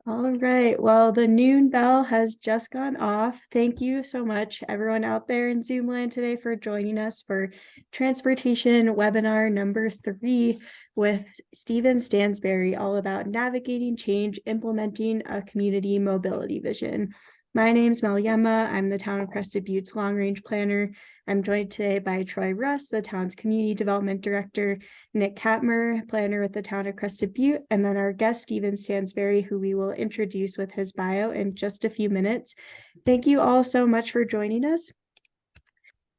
All right. Well, the noon bell has just gone off. Thank you so much, everyone out there in Zoom land today, for joining us for transportation webinar number 3 with Stephen Stansberry, all about navigating change, implementing a community mobility vision. My name's Malyema. I'm the town of Crested Butte's long-range planner. I'm joined today by Troy Russ, the town's community development director, Nick Katmer, planner with the town of Crested Butte, and then our guest, Stephen Stansberry, who we will introduce with his bio in just a few minutes. Thank you all so much for joining us.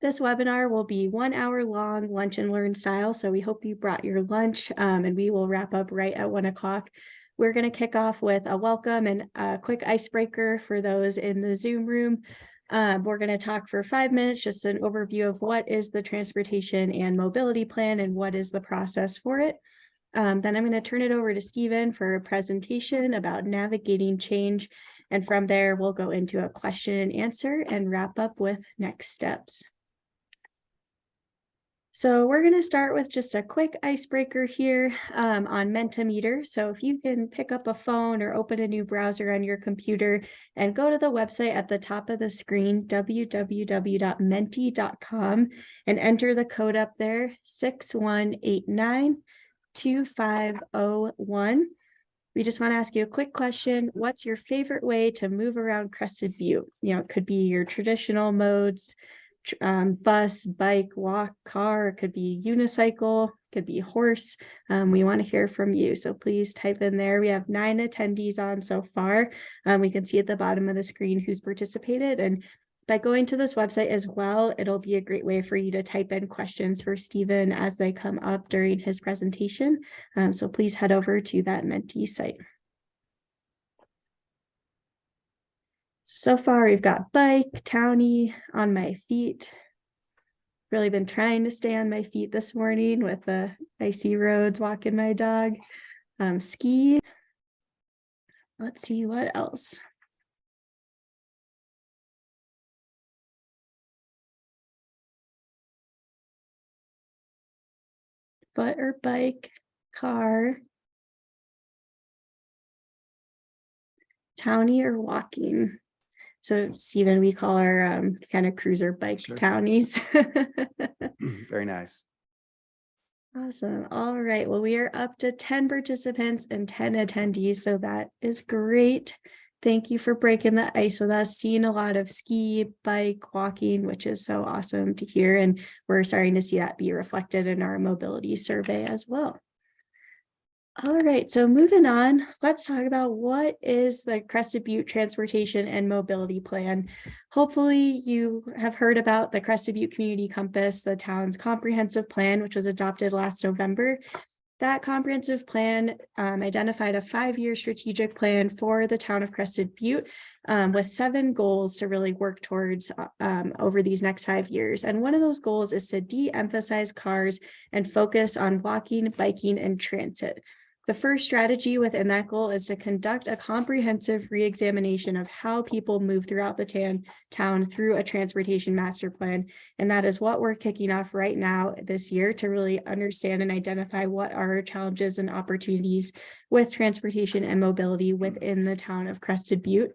This webinar will be 1 hour long, lunch and learn style, so we hope you brought your lunch, and we will wrap up right at 1 o'clock. We're going to kick off with a welcome and a quick icebreaker for those in the Zoom room. We're going to talk for 5 minutes, just an overview of what is the transportation and mobility plan and what is the process for it. Then I'm going to turn it over to Stephen for a presentation about navigating change. And from there, we'll go into a question and answer and wrap up with next steps. So we're going to start with just a quick icebreaker here on Mentimeter. So if you can pick up a phone or open a new browser on your computer and go to the website at the top of the screen, www.menti.com, and enter the code up there, 61892501. We just want to ask you a quick question. What's your favorite way to move around Crested Butte? It could be your traditional modes, bus, bike, walk, car. It could be unicycle, could be horse. We want to hear from you, so please type in there. We have 9 attendees on so far. We can see at the bottom of the screen who's participated, and by going to this website as well, it'll be a great way for you to type in questions for Stephen as they come up during his presentation. So please head over to that Menti site. So far, we've got bike, townie, on my feet. Really been trying to stay on my feet this morning with the icy roads, walking my dog. Ski. Let's see what else. Foot or bike, car. Townie or walking. So Stephen, we call our kind of cruiser bikes townies. Very nice. Awesome. All right. Well, we are up to 10 participants and 10 attendees, so that is great. Thank you for breaking the ice with us, seeing a lot of ski, bike, walking, which is so awesome to hear. And we're starting to see that be reflected in our mobility survey as well. All right, so moving on, let's talk about what is the Crested Butte Transportation and Mobility Plan. Hopefully you have heard about the Crested Butte Community Compass, the town's comprehensive plan, which was adopted last November. That comprehensive plan identified a 5-year strategic plan for the town of Crested Butte with 7 goals to really work towards over these next 5 years. And one of those goals is to de-emphasize cars and focus on walking, biking, and transit. The first strategy within that goal is to conduct a comprehensive re-examination of how people move throughout the town through a transportation master plan. And that is what we're kicking off right now this year to really understand and identify what are challenges and opportunities with transportation and mobility within the town of Crested Butte.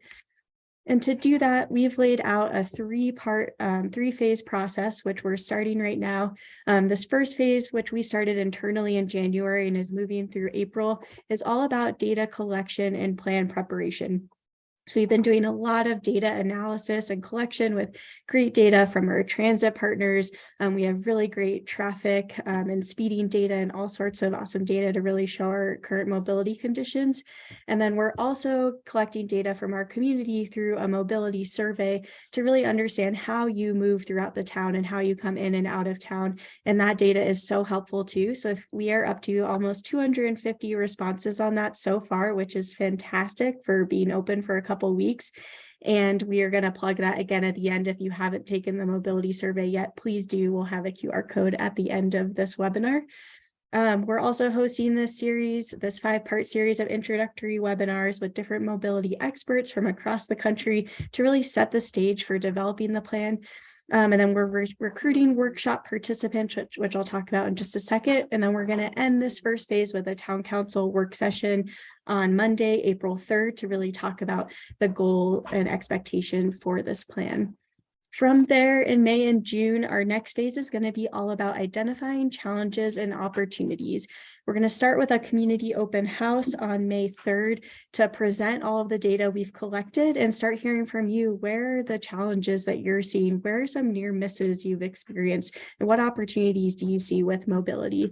And to do that, we've laid out a 3-phase process, which we're starting right now. This first phase, which we started internally in January and is moving through April, is all about data collection and plan preparation. So we've been doing a lot of data analysis and collection with great data from our transit partners. We have really great traffic and speeding data and all sorts of awesome data to really show our current mobility conditions. And then we're also collecting data from our community through a mobility survey to really understand how you move throughout the town and how you come in and out of town. And that data is so helpful too. So if we are up to almost 250 responses on that so far, which is fantastic for being open for a couple weeks. And we are going to plug that again at the end. If you haven't taken the mobility survey yet, please do. We'll have a QR code at the end of this webinar. We're also hosting this 5-part series of introductory webinars with different mobility experts from across the country to really set the stage for developing the plan. And then we're recruiting workshop participants, which I'll talk about in just a second. And then we're going to end this first phase with a town council work session on Monday, April 3rd, to really talk about the goal and expectation for this plan. From there, in May and June, our next phase is going to be all about identifying challenges and opportunities. We're going to start with a community open house on May 3rd to present all of the data we've collected and start hearing from you. Where are the challenges that you're seeing? Where are some near misses you've experienced? And what opportunities do you see with mobility?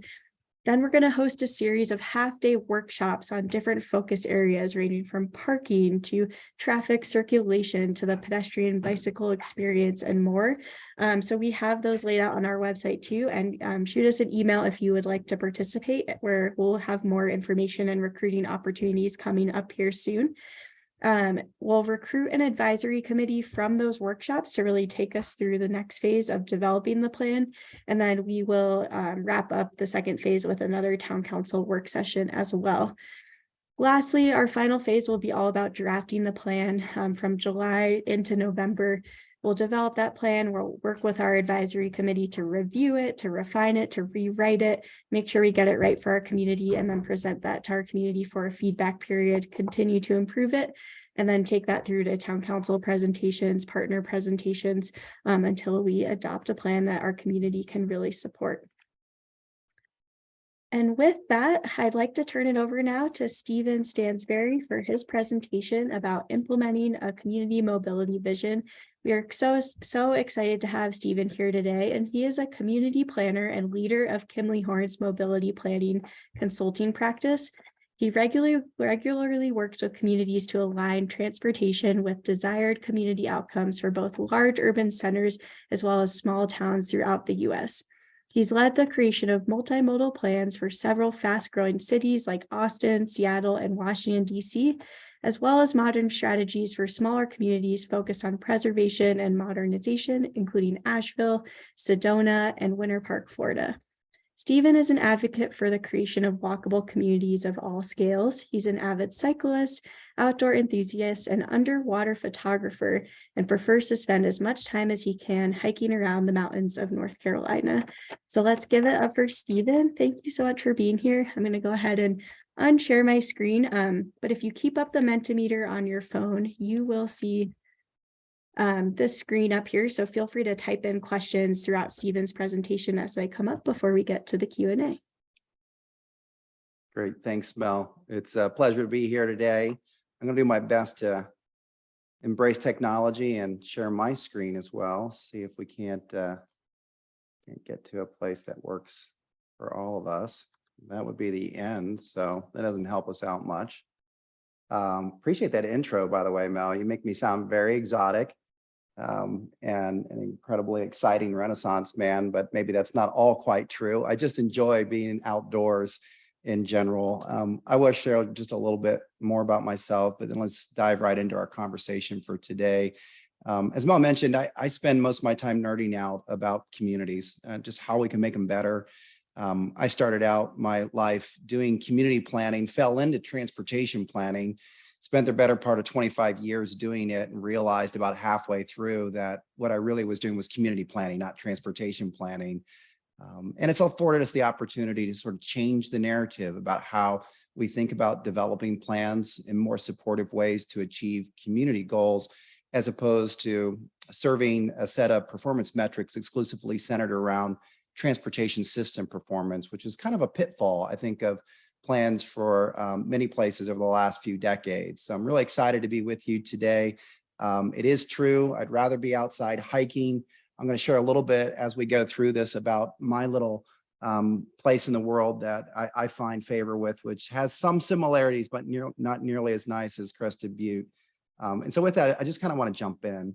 Then we're going to host a series of half-day workshops on different focus areas, ranging from parking to traffic circulation to the pedestrian bicycle experience and more. So we have those laid out on our website too, and shoot us an email if you would like to participate, where we'll have more information and recruiting opportunities coming up here soon. We'll recruit an advisory committee from those workshops to really take us through the next phase of developing the plan. And then we will wrap up the second phase with another town council work session as well. Lastly, our final phase will be all about drafting the plan from July into November. We'll develop that plan. We'll work with our advisory committee to review it, to refine it, to rewrite it, make sure we get it right for our community, and then present that to our community for a feedback period, continue to improve it, and then take that through to town council presentations, partner presentations, until we adopt a plan that our community can really support. And with that, I'd like to turn it over now to Stephen Stansberry for his presentation about implementing a community mobility vision. We are so excited to have Stephen here today, and he is a community planner and leader of Kimley Horn's mobility planning consulting practice. He regularly works with communities to align transportation with desired community outcomes for both large urban centers as well as small towns throughout the U.S. He's led the creation of multimodal plans for several fast-growing cities like Austin, Seattle, and Washington, D.C., as well as modern strategies for smaller communities focused on preservation and modernization, including Asheville, Sedona, and Winter Park, Florida. Stephen is an advocate for the creation of walkable communities of all scales. He's an avid cyclist, outdoor enthusiast, and underwater photographer, and prefers to spend as much time as he can hiking around the mountains of North Carolina. So let's give it up for Stephen. Thank you so much for being here. I'm going to go ahead and unshare my screen. But if you keep up the Mentimeter on your phone, you will see this screen up here. So feel free to type in questions throughout Stephen's presentation as they come up before we get to the Q&A. Great. Thanks, Mel. It's a pleasure to be here today. I'm going to do my best to embrace technology and share my screen as well. See if we can't get to a place that works for all of us. That would be the end. So that doesn't help us out much. Appreciate that intro, by the way, Mel. You make me sound very exotic. And an incredibly exciting Renaissance man, but maybe that's not all quite true. I just enjoy being outdoors in general. I will share just a little bit more about myself, but then let's dive right into our conversation for today. As Mel mentioned, I spend most of my time nerding out about communities, just how we can make them better. I started out my life doing community planning, fell into transportation planning, spent the better part of 25 years doing it, and realized about halfway through that what I really was doing was community planning, not transportation planning. And it's afforded us the opportunity to sort of change the narrative about how we think about developing plans in more supportive ways to achieve community goals, as opposed to serving a set of performance metrics exclusively centered around transportation system performance, which is kind of a pitfall, I think, of plans for many places over the last few decades. So I'm really excited to be with you today. It is true, I'd rather be outside hiking. I'm going to share a little bit as we go through this about my little place in the world that I find favor with, which has some similarities, but not nearly as nice as Crested, Butte. And so with that, I just kind of want to jump in.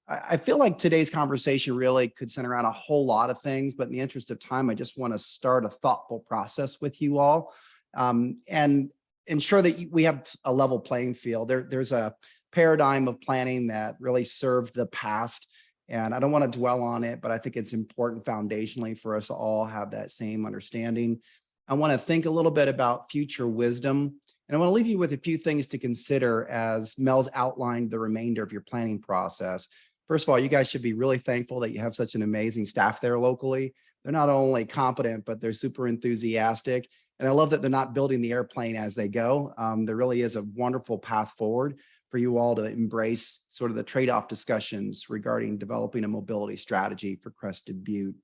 I feel like today's conversation really could center around a whole lot of things, but in the interest of time, I just want to start a thoughtful process with you all. And ensure that we have a level playing field. There's a paradigm of planning that really served the past, and I don't want to dwell on it, but I think it's important foundationally for us to all have that same understanding. I want to think a little bit about future wisdom, and I want to leave you with a few things to consider as Mel's outlined the remainder of your planning process. First of all, you guys should be really thankful that you have such an amazing staff there locally. They're not only competent, but they're super enthusiastic. And I love that they're not building the airplane as they go. There really is a wonderful path forward for you all to embrace sort of the trade-off discussions regarding developing a mobility strategy for Crested Butte.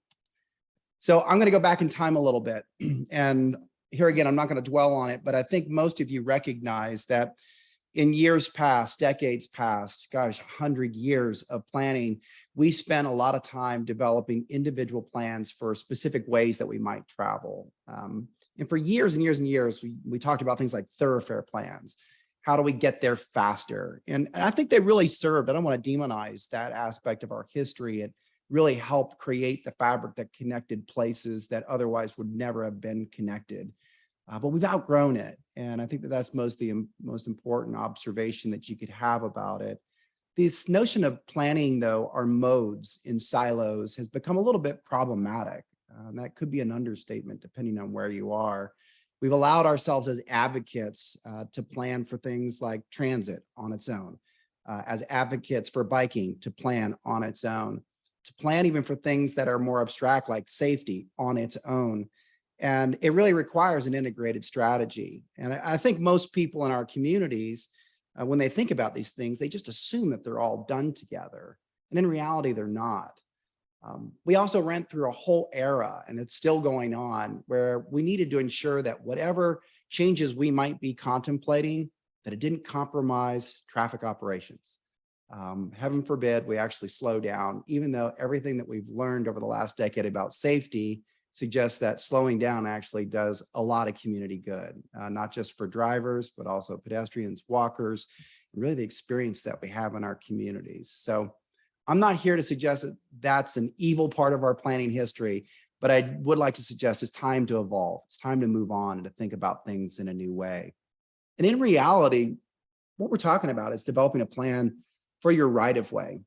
So I'm going to go back in time a little bit. And here again, I'm not going to dwell on it, but I think most of you recognize that in years past, decades past, gosh, 100 years of planning, we spent a lot of time developing individual plans for specific ways that we might travel. And for years and years and years, we talked about things like thoroughfare plans. How do we get there faster? And I think they really served. I don't want to demonize that aspect of our history. It really helped create the fabric that connected places that otherwise would never have been connected. But we've outgrown it. And I think that that's the most important observation that you could have about it. This notion of planning, though, our modes in silos has become a little bit problematic. That could be an understatement depending on where you are. We've allowed ourselves as advocates to plan for things like transit on its own, as advocates for biking to plan on its own, to plan even for things that are more abstract like safety on its own. And it really requires an integrated strategy. And I think most people in our communities, when they think about these things, they just assume that they're all done together. And in reality, they're not. We also went through a whole era, and it's still going on, where we needed to ensure that whatever changes we might be contemplating, that it didn't compromise traffic operations. Heaven forbid we actually slow down, even though everything that we've learned over the last decade about safety suggests that slowing down actually does a lot of community good, not just for drivers, but also pedestrians, walkers, and really the experience that we have in our communities. So I'm not here to suggest that that's an evil part of our planning history, but I would like to suggest it's time to evolve. It's time to move on and to think about things in a new way. And in reality, what we're talking about is developing a plan for your right of way.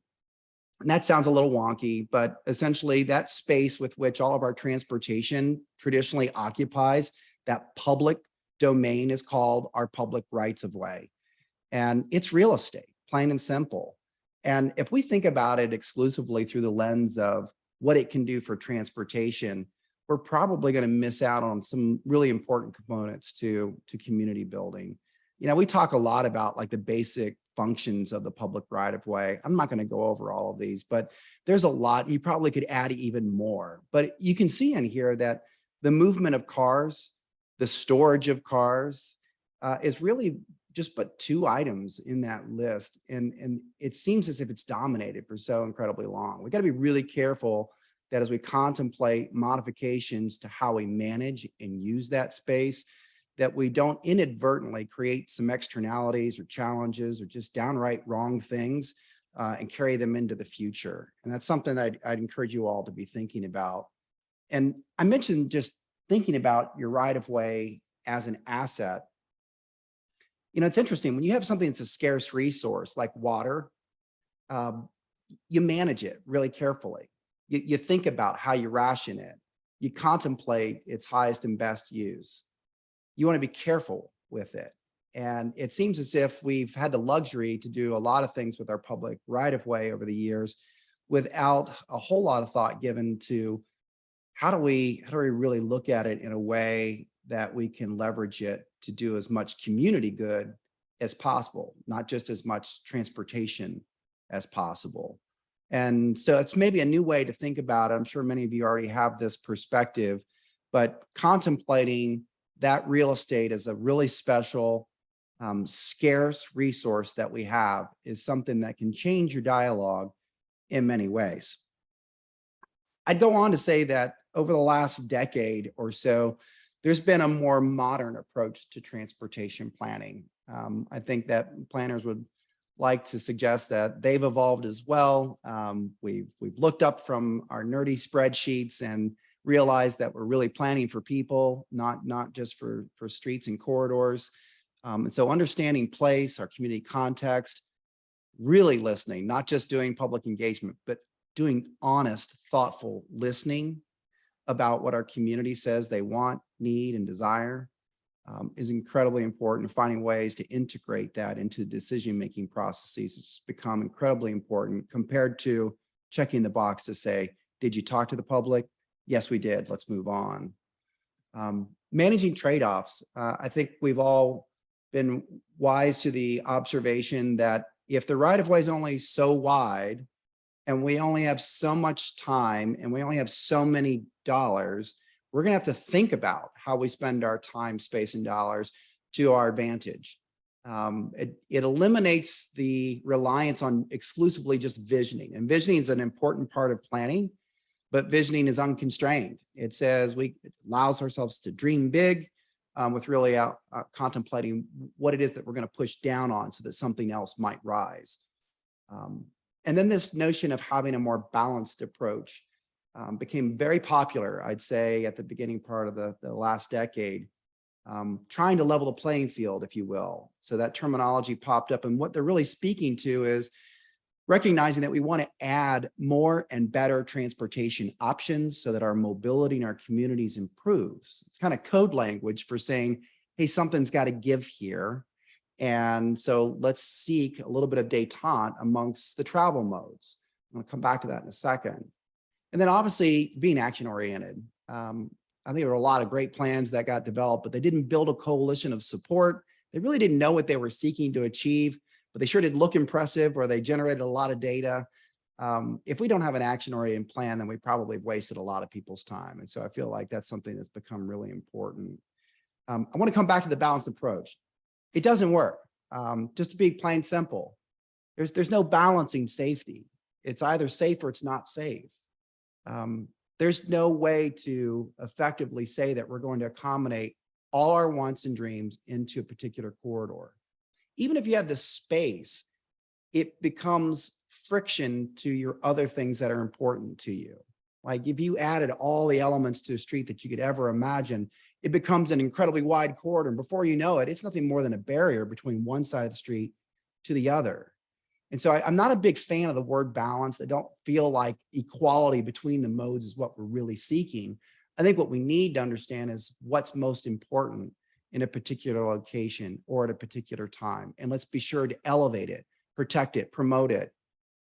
And that sounds a little wonky, but essentially that space with which all of our transportation traditionally occupies, that public domain is called our public rights of way. And it's real estate, plain and simple. And if we think about it exclusively through the lens of what it can do for transportation, we're probably going to miss out on some really important components to community building. You know, we talk a lot about like the basic functions of the public right of way. I'm not going to go over all of these, but there's a lot. You probably could add even more. But you can see in here that the movement of cars, the storage of cars is really just but two items in that list. And it seems as if it's dominated for so incredibly long. We got to be really careful that as we contemplate modifications to how we manage and use that space, that we don't inadvertently create some externalities or challenges or just downright wrong things and carry them into the future. And that's something I'd encourage you all to be thinking about. And I mentioned just thinking about your right of way as an asset. You know, it's interesting when you have something that's a scarce resource like water, you manage it really carefully. You think about how you ration it. You contemplate its highest and best use. You want to be careful with it. And it seems as if we've had the luxury to do a lot of things with our public right of way over the years without a whole lot of thought given to how do we really look at it in a way that we can leverage it to do as much community good as possible, not just as much transportation as possible. And so it's maybe a new way to think about it. I'm sure many of you already have this perspective, but contemplating that real estate as a really special, scarce resource that we have is something that can change your dialogue in many ways. I'd go on to say that over the last decade or so, there's been a more modern approach to transportation planning. I think that planners would like to suggest that they've evolved as well. We've looked up from our nerdy spreadsheets and realized that we're really planning for people, not just for streets and corridors. And so understanding place, our community context, really listening, not just doing public engagement, but doing honest, thoughtful listening about what our community says they want, need, and desire. is incredibly important. Finding ways to integrate that into decision-making processes has become incredibly important compared to checking the box to say, did you talk to the public? Yes, we did. Let's move on. Managing trade-offs. I think we've all been wise to the observation that if the right-of-way is only so wide and we only have so much time and we only have so many dollars, we're going to have to think about how we spend our time, space, and dollars to our advantage. It eliminates the reliance on exclusively just visioning. And visioning is an important part of planning, but visioning is unconstrained. It says it allows ourselves to dream big with really contemplating what it is that we're going to push down on so that something else might rise. And then this notion of having a more balanced approach became very popular, I'd say, at the beginning part of the last decade, trying to level the playing field, if you will. So that terminology popped up, and what they're really speaking to is recognizing that we want to add more and better transportation options so that our mobility in our communities improves. It's kind of code language for saying, hey, something's got to give here. And so let's seek a little bit of détente amongst the travel modes. I'm going to come back to that in a second. And then obviously being action oriented. I think there were a lot of great plans that got developed, but they didn't build a coalition of support. They really didn't know what they were seeking to achieve, but they sure did look impressive, or they generated a lot of data. If we don't have an action oriented plan, then we probably have wasted a lot of people's time. And so I feel like that's something that's become really important. I want to come back to the balanced approach. It doesn't work. Just to be plain simple, there's no balancing safety. It's either safe or it's not safe. There's no way to effectively say that we're going to accommodate all our wants and dreams into a particular corridor. Even if you had the space, it becomes friction to your other things that are important to you. Like if you added all the elements to a street that you could ever imagine, it becomes an incredibly wide corridor. And before you know it, it's nothing more than a barrier between one side of the street to the other. And so I'm not a big fan of the word balance. I don't feel like equality between the modes is what we're really seeking. I think what we need to understand is what's most important in a particular location or at a particular time. And let's be sure to elevate it, protect it, promote it.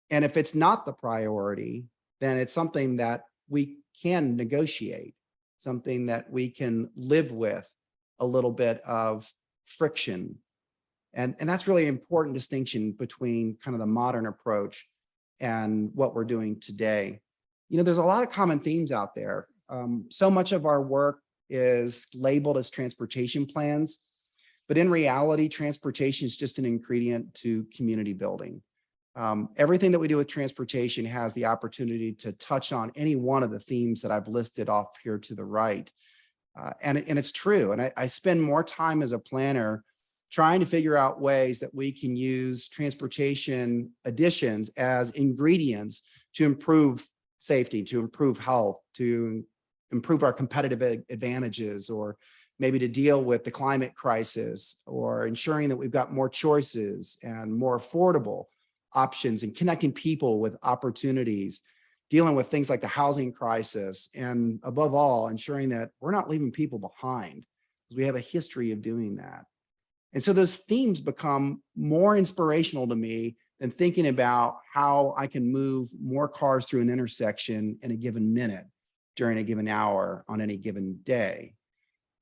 And if it's not the priority, then it's something that we can negotiate, something that we can live with a little bit of friction. And that's really an important distinction between kind of the modern approach and what we're doing today. You know, there's a lot of common themes out there. So much of our work is labeled as transportation plans, but in reality, transportation is just an ingredient to community building. Everything that we do with transportation has the opportunity to touch on any one of the themes that I've listed off here to the right. And it's true. And I spend more time as a planner trying to figure out ways that we can use transportation additions as ingredients to improve safety, to improve health, to improve our competitive advantages, or maybe to deal with the climate crisis, or ensuring that we've got more choices and more affordable options, and connecting people with opportunities, dealing with things like the housing crisis, and above all, ensuring that we're not leaving people behind, because we have a history of doing that. And so those themes become more inspirational to me than thinking about how I can move more cars through an intersection in a given minute during a given hour on any given day.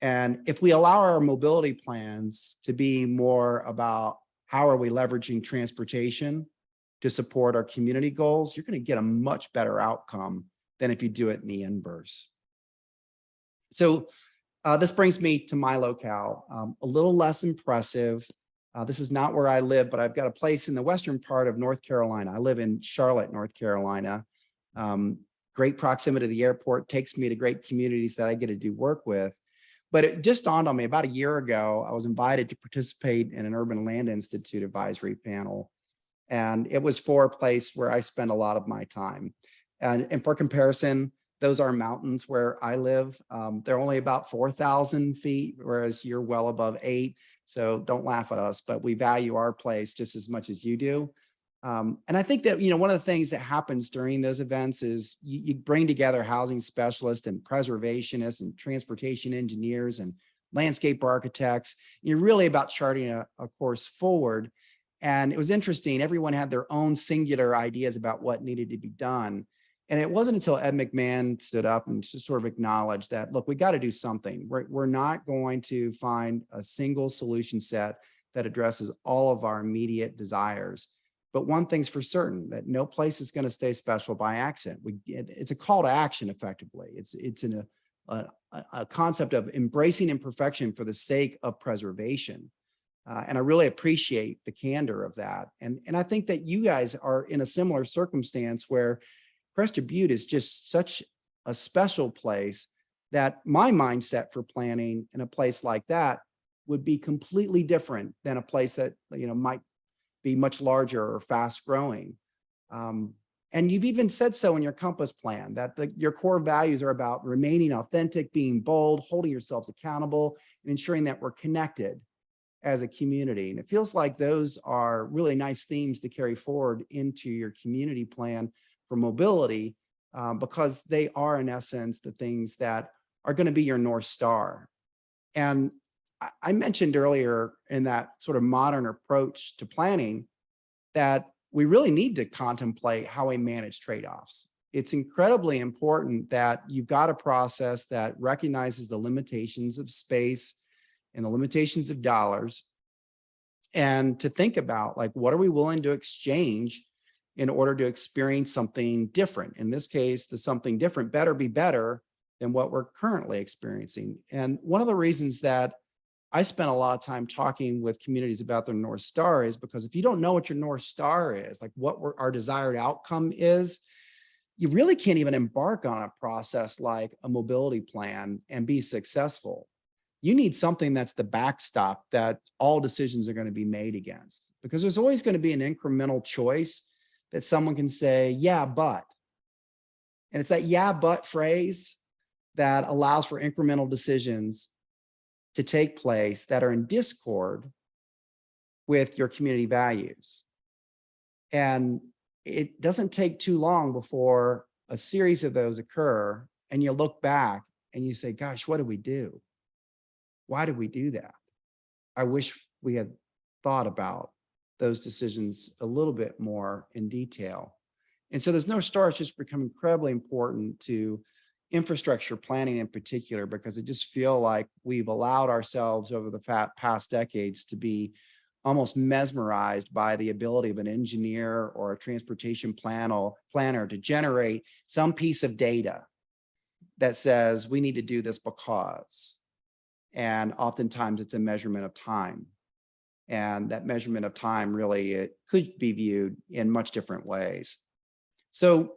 And if we allow our mobility plans to be more about how are we leveraging transportation to support our community goals, you're going to get a much better outcome than if you do it in the inverse. So this brings me to my locale, a little less impressive. This is not where I live, but I've got a place in the western part of North Carolina. I live in Charlotte, North Carolina. Great proximity to the airport, takes me to great communities that I get to do work with. But it just dawned on me about a year ago, I was invited to participate in an Urban Land Institute advisory panel. And it was for a place where I spend a lot of my time. And for comparison, those are mountains where I live. They're only about 4,000 feet, whereas you're well above 8. So don't laugh at us, but we value our place just as much as you do. And I think that, you know, one of the things that happens during those events is you bring together housing specialists and preservationists and transportation engineers and landscape architects. You're really about charting a course forward. And it was interesting. Everyone had their own singular ideas about what needed to be done. And it wasn't until Ed McMahon stood up and just sort of acknowledged that, look, we got to do something. We're not going to find a single solution set that addresses all of our immediate desires. But one thing's for certain, that no place is going to stay special by accident. It's a call to action, effectively. It's a concept of embracing imperfection for the sake of preservation. And I really appreciate the candor of that. And I think that you guys are in a similar circumstance where Crested Butte is just such a special place that my mindset for planning in a place like that would be completely different than a place that, you know, might be much larger or fast growing. And you've even said so in your compass plan that your core values are about remaining authentic, being bold, holding yourselves accountable, and ensuring that we're connected as a community. And it feels like those are really nice themes to carry forward into your community plan for mobility, because they are, in essence, the things that are going to be your North Star. And I mentioned earlier in that sort of modern approach to planning that we really need to contemplate how we manage trade-offs. It's incredibly important that you've got a process that recognizes the limitations of space and the limitations of dollars, and to think about, like, what are we willing to exchange in order to experience something different? In this case, the something different better be better than what we're currently experiencing. And one of the reasons that I spent a lot of time talking with communities about their North Star is because if you don't know what your North Star is, like what our desired outcome is, you really can't even embark on a process like a mobility plan and be successful. You need something that's the backstop that all decisions are going to be made against, because there's always going to be an incremental choice that someone can say, yeah, but. And it's that yeah, but phrase that allows for incremental decisions to take place that are in discord with your community values. And it doesn't take too long before a series of those occur and you look back and you say, gosh, what did we do? Why did we do that? I wish we had thought about those decisions a little bit more in detail. And so there's North Star has just become incredibly important to infrastructure planning in particular, because it just feel like we've allowed ourselves over the past decades to be almost mesmerized by the ability of an engineer or a transportation planner to generate some piece of data that says we need to do this because. And oftentimes it's a measurement of time. And that measurement of time really, it could be viewed in much different ways. So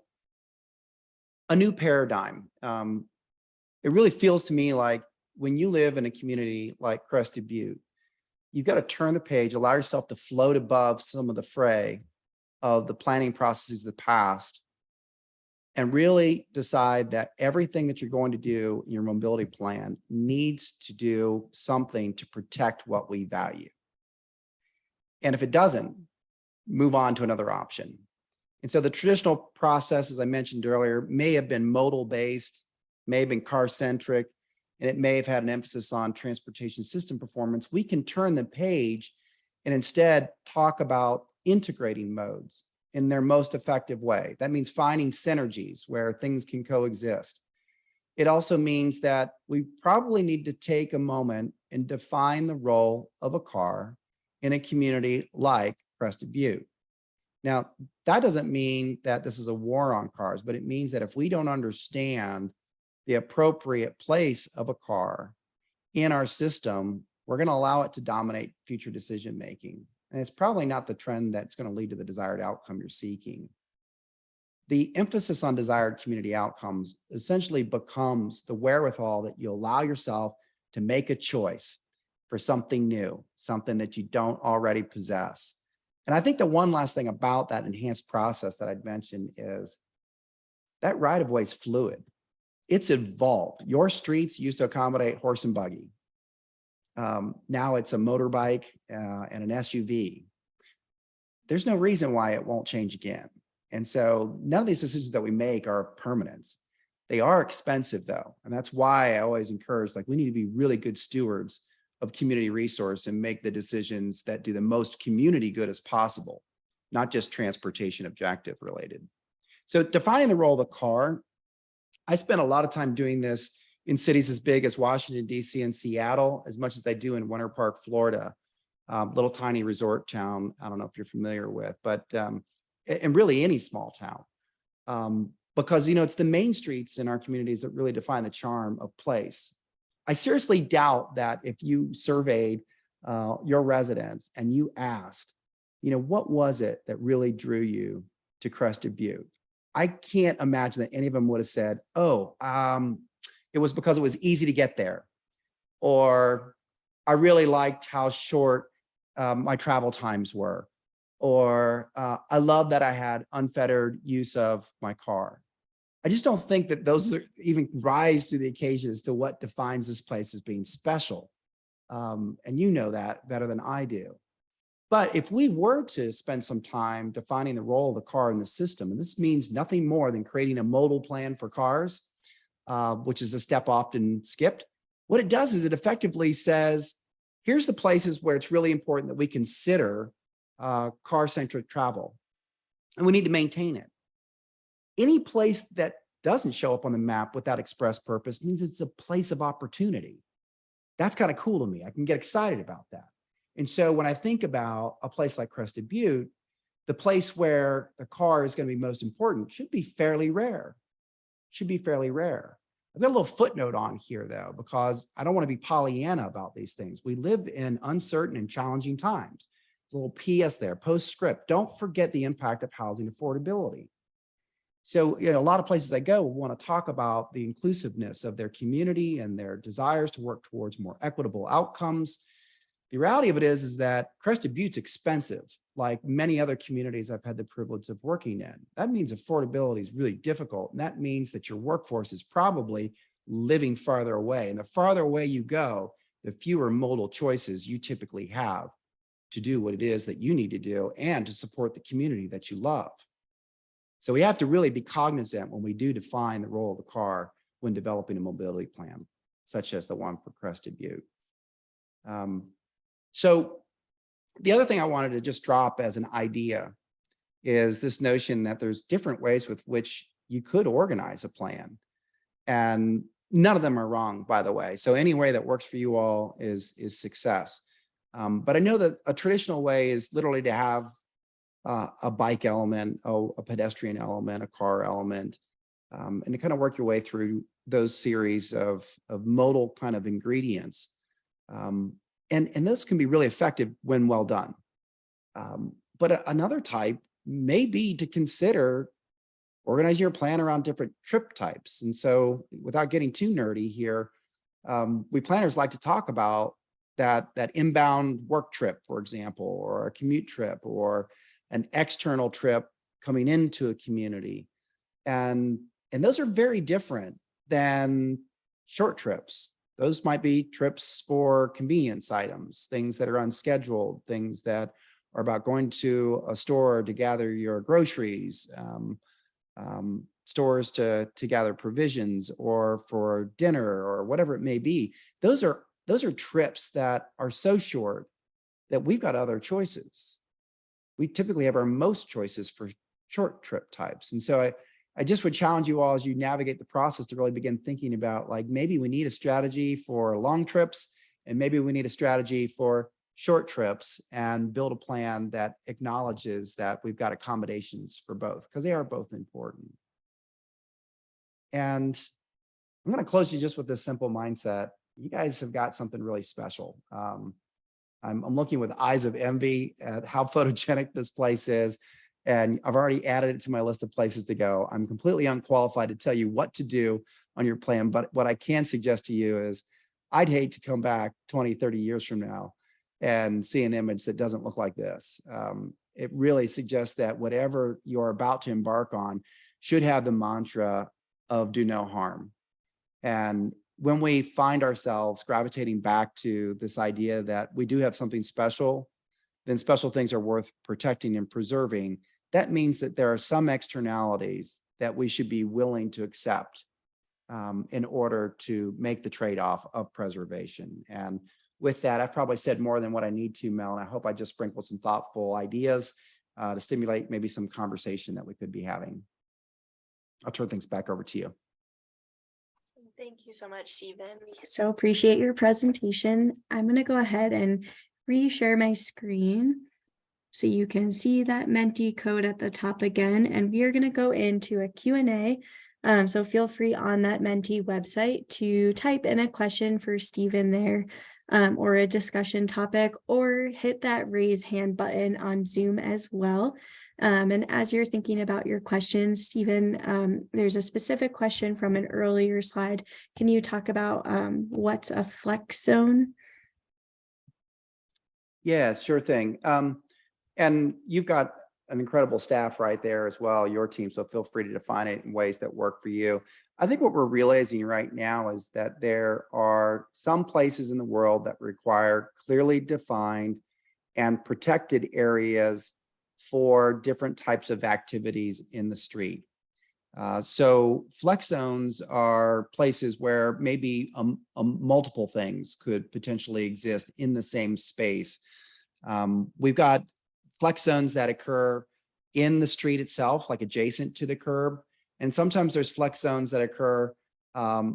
a new paradigm. It really feels to me like when you live in a community like Crested Butte, you've got to turn the page, allow yourself to float above some of the fray of the planning processes of the past, and really decide that everything that you're going to do in your mobility plan needs to do something to protect what we value. And if it doesn't, move on to another option. And so the traditional process, as I mentioned earlier, may have been modal based, may have been car centric, and it may have had an emphasis on transportation system performance. We can turn the page and instead talk about integrating modes in their most effective way. That means finding synergies where things can coexist. It also means that we probably need to take a moment and define the role of a car in a community like Crested Butte. Now, that doesn't mean that this is a war on cars, but it means that if we don't understand the appropriate place of a car in our system, we're going to allow it to dominate future decision making. And it's probably not the trend that's going to lead to the desired outcome you're seeking. The emphasis on desired community outcomes essentially becomes the wherewithal that you allow yourself to make a choice for something new, something that you don't already possess. And I think the one last thing about that enhanced process that I'd mentioned is that right-of-way is fluid. It's evolved. Your streets used to accommodate horse and buggy. Now it's a motorbike and an SUV. There's no reason why it won't change again. And so none of these decisions that we make are permanent. They are expensive though. And that's why I always encourage, like, we need to be really good stewards of community resource and make the decisions that do the most community good as possible, not just transportation objective related. So defining the role of the car, I spent a lot of time doing this in cities as big as Washington, D.C. and Seattle, as much as I do in Winter Park, Florida, little tiny resort town. I don't know if you're familiar with, but and really any small town. Because, it's the main streets in our communities that really define the charm of place. I seriously doubt that if you surveyed your residents and you asked, what was it that really drew you to Crested Butte? I can't imagine that any of them would have said, it was because it was easy to get there. Or I really liked how short my travel times were. Or I love that I had unfettered use of my car. I just don't think that those are even rise to the occasion as to what defines this place as being special. And you know that better than I do. But if we were to spend some time defining the role of the car in the system, and this means nothing more than creating a modal plan for cars, which is a step often skipped, what it does is it effectively says, here's the places where it's really important that we consider car-centric travel, and we need to maintain it. Any place that doesn't show up on the map with that express purpose means it's a place of opportunity. That's kind of cool to me. I can get excited about that. And so when I think about a place like Crested Butte, the place where the car is going to be most important should be fairly rare. Should be fairly rare. I've got a little footnote on here though, because I don't want to be Pollyanna about these things. We live in uncertain and challenging times. There's a little PS there, postscript. Don't forget the impact of housing affordability. So, a lot of places I go want to talk about the inclusiveness of their community and their desires to work towards more equitable outcomes. The reality of it is that Crested Butte's expensive, like many other communities I've had the privilege of working in. That means affordability is really difficult. And that means that your workforce is probably living farther away. And the farther away you go, the fewer modal choices you typically have to do what it is that you need to do and to support the community that you love. So we have to really be cognizant when we do define the role of the car when developing a mobility plan, such as the one for Crested Butte. So the other thing I wanted to just drop as an idea is this notion that there's different ways with which you could organize a plan. And none of them are wrong, by the way. So any way that works for you all is success. But I know that a traditional way is literally to have a bike element, a pedestrian element, a car element, and to kind of work your way through those series of modal kind of ingredients. And those can be really effective when well done. But another type may be to consider organizing your plan around different trip types. And so without getting too nerdy here, we planners like to talk about that inbound work trip, for example, or a commute trip, or an external trip coming into a community. And those are very different than short trips. Those might be trips for convenience items, things that are unscheduled, things that are about going to a store to gather your groceries, stores to gather provisions, or for dinner, or whatever it may be. Those are trips that are so short that we've got other choices. We typically have our most choices for short trip types. And so I just would challenge you all as you navigate the process to really begin thinking about, like, maybe we need a strategy for long trips, and maybe we need a strategy for short trips, and build a plan that acknowledges that we've got accommodations for both, because they are both important. And I'm going to close you just with this simple mindset. You guys have got something really special. I'm looking with eyes of envy at how photogenic this place is. And I've already added it to my list of places to go. I'm completely unqualified to tell you what to do on your plan. But what I can suggest to you is I'd hate to come back 20, 30 years from now and see an image that doesn't look like this. It really suggests that whatever you're about to embark on should have the mantra of do no harm. And when we find ourselves gravitating back to this idea that we do have something special, then special things are worth protecting and preserving. That means that there are some externalities that we should be willing to accept in order to make the trade-off of preservation. And with that, I've probably said more than what I need to, Mel, and I hope I just sprinkle some thoughtful ideas to stimulate maybe some conversation that we could be having. I'll turn things back over to you. Thank you so much, Stephen. We so appreciate your presentation. I'm going to go ahead and reshare my screen so you can see that Menti code at the top again, and we are going to go into a Q&A. So feel free on that Menti website to type in a question for Stephen there, or a discussion topic, or hit that raise hand button on Zoom as well. And as you're thinking about your questions, Stephen, there's a specific question from an earlier slide. Can you talk about what's a flex zone? Yeah, sure thing. And you've got an incredible staff right there as well, your team, so feel free to define it in ways that work for you. I think what we're realizing right now is that there are some places in the world that require clearly defined and protected areas for different types of activities in the street. So flex zones are places where maybe multiple things could potentially exist in the same space. We've got flex zones that occur in the street itself, like adjacent to the curb. And sometimes there's flex zones that occur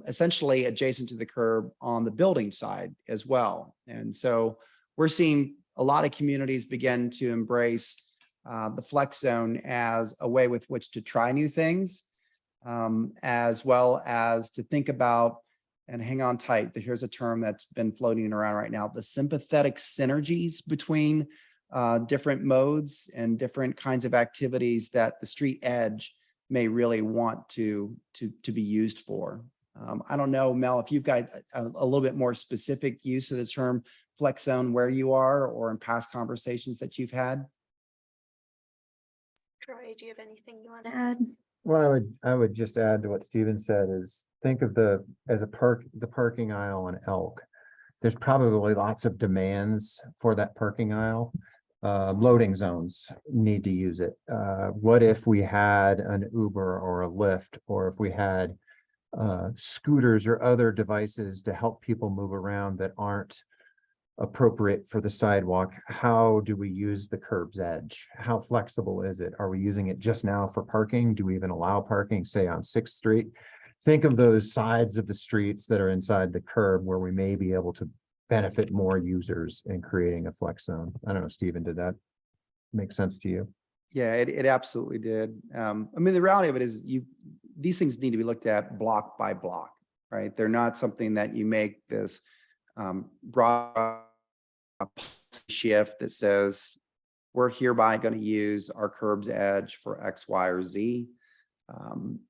essentially adjacent to the curb on the building side as well. And so we're seeing a lot of communities begin to embrace the flex zone as a way with which to try new things, as well as to think about, and hang on tight, here's a term that's been floating around right now, the sympathetic synergies between different modes and different kinds of activities that the street edge may really want to be used for. I don't know, Mel, if you've got a little bit more specific use of the term flex zone where you are or in past conversations that you've had. Troy, do you have anything you want to add? Well, I would just add to what Steven said is think of the parking aisle on Elk. There's probably lots of demands for that parking aisle. Loading zones need to use it. What if we had an Uber or a Lyft, or if we had scooters or other devices to help people move around that aren't appropriate for the sidewalk? How do we use the curb's edge? How flexible is it? Are we using it just now for parking? Do we even allow parking, say on 6th Street? Think of those sides of the streets that are inside the curb where we may be able to benefit more users in creating a flex zone. I don't know, Stephen, did that make sense to you? Yeah, it absolutely did. I mean, the reality of it is these things need to be looked at block by block, right? They're not something that you make this broad shift that says we're hereby going to use our curb's edge for X, Y, or Z.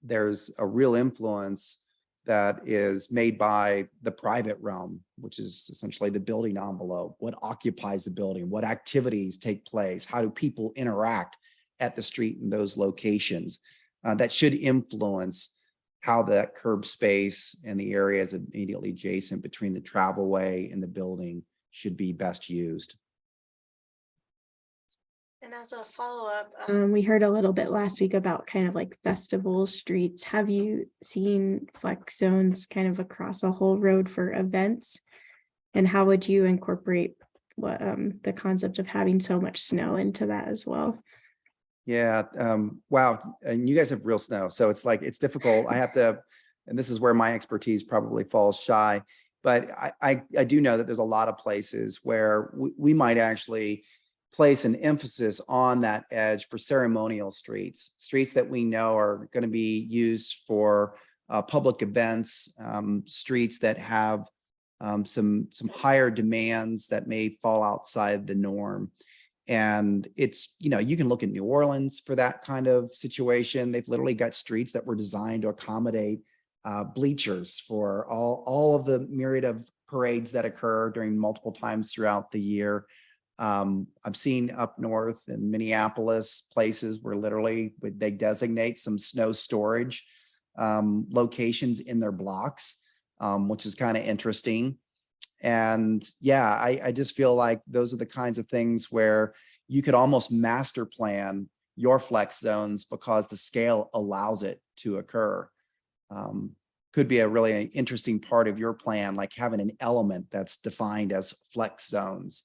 There's a real influence that is made by the private realm, which is essentially the building envelope, what occupies the building, what activities take place, how do people interact at the street in those locations, that should influence how that curb space and the areas immediately adjacent between the travelway and the building should be best used. And as a follow-up, we heard a little bit last week about kind of like festival streets. Have you seen flex zones kind of across a whole road for events? And how would you incorporate what the concept of having so much snow into that as well? Yeah, wow. And you guys have real snow. So it's like, it's difficult. I have to, and this is where my expertise probably falls shy, but I do know that there's a lot of places where we might actually place an emphasis on that edge for ceremonial streets that we know are going to be used for public events, streets that have some higher demands that may fall outside the norm. And it's, you can look at New Orleans for that kind of situation. They've literally got streets that were designed to accommodate bleachers for all of the myriad of parades that occur during multiple times throughout the year. I've seen up north in Minneapolis places where literally they designate some snow storage locations in their blocks, which is kind of interesting. And yeah, I just feel like those are the kinds of things where you could almost master plan your flex zones because the scale allows it to occur. could be a really interesting part of your plan, like having an element that's defined as flex zones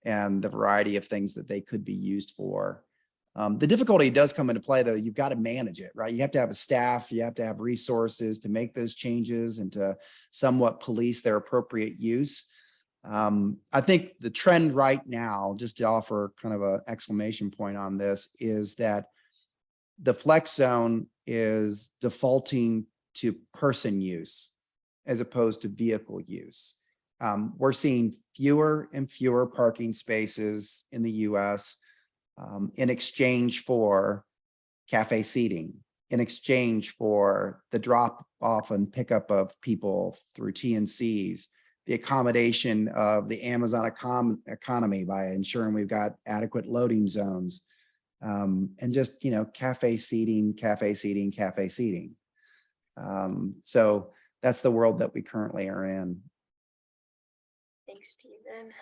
and the variety of things that they could be used for. The difficulty does come into play, though. You've got to manage it, right? You have to have a staff, you have to have resources to make those changes and to somewhat police their appropriate use. I think the trend right now, just to offer kind of an exclamation point on this, is that the flex zone is defaulting to person use as opposed to vehicle use. We're seeing fewer and fewer parking spaces in the US in exchange for cafe seating, in exchange for the drop off and pickup of people through TNCs, the accommodation of the Amazon economy by ensuring we've got adequate loading zones, and just, cafe seating, cafe seating, cafe seating. So that's the world that we currently are in. Thanks, Stephen.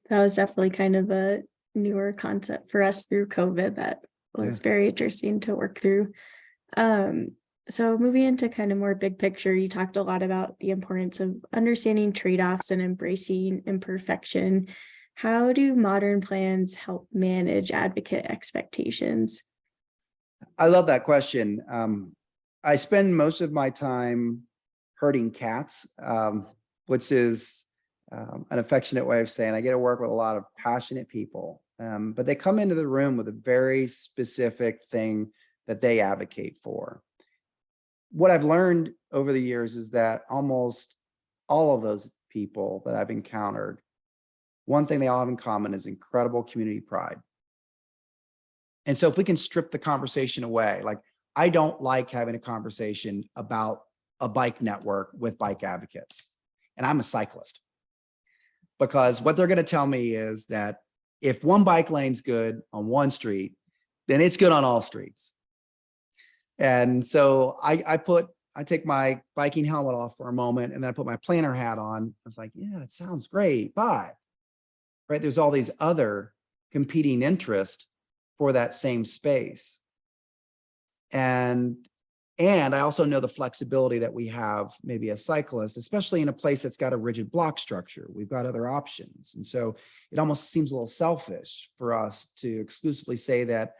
That was definitely kind of a newer concept for us through COVID that was very interesting to work through. So moving into kind of more big picture, you talked a lot about the importance of understanding trade-offs and embracing imperfection. How do modern plans help manage advocate expectations? I love that question. I spend most of my time herding cats, which is an affectionate way of saying I get to work with a lot of passionate people, but they come into the room with a very specific thing that they advocate for. What I've learned over the years is that almost all of those people that I've encountered, one thing they all have in common is incredible community pride. And so if we can strip the conversation away, like I don't like having a conversation about a bike network with bike advocates, and I'm a cyclist, because what they're going to tell me is that if one bike lane's good on one street, then it's good on all streets. And so I take my biking helmet off for a moment, and then I put my planner hat on. I was like, yeah, that sounds great, but right, there's all these other competing interests for that same space. And I also know the flexibility that we have maybe as cyclists, especially in a place that's got a rigid block structure. We've got other options. And so it almost seems a little selfish for us to exclusively say that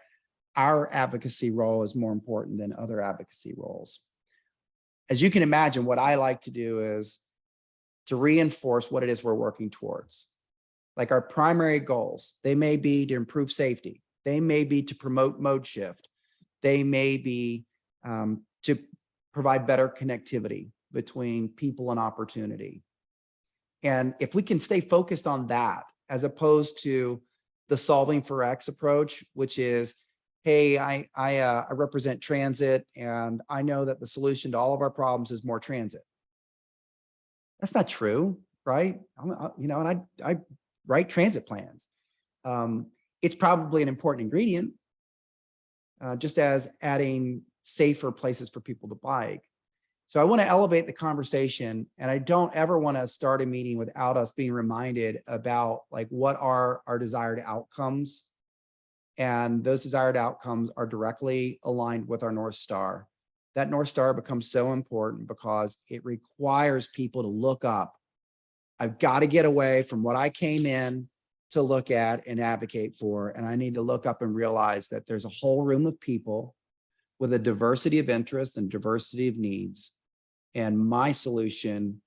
our advocacy role is more important than other advocacy roles. As you can imagine, what I like to do is to reinforce what it is we're working towards. Like our primary goals, they may be to improve safety. They may be to promote mode shift. They may be to provide better connectivity between people and opportunity. And if we can stay focused on that, as opposed to the solving for X approach, which is, hey, I represent transit, and I know that the solution to all of our problems is more transit. That's not true, right? And I write transit plans. It's probably an important ingredient, just as adding safer places for people to bike. So I want to elevate the conversation, and I don't ever want to start a meeting without us being reminded about like what are our desired outcomes. And those desired outcomes are directly aligned with our North Star. That North Star becomes so important because it requires people to look up. I've got to get away from what I came in to look at and advocate for. And I need to look up and realize that there's a whole room of people with a diversity of interests and diversity of needs. And my solution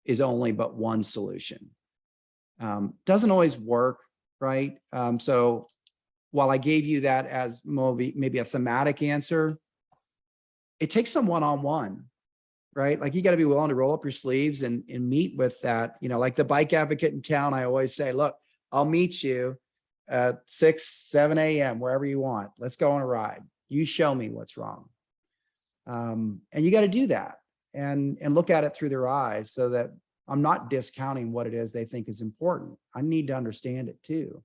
is only but one solution. Doesn't always work, right? So while I gave you that as maybe a thematic answer, it takes some one-on-one, right? Like you got to be willing to roll up your sleeves and meet with that, like the bike advocate in town. I always say, look, I'll meet you at 6, 7 a.m., wherever you want. Let's go on a ride. You show me what's wrong. And you got to do that and look at it through their eyes so that I'm not discounting what it is they think is important. I need to understand it too.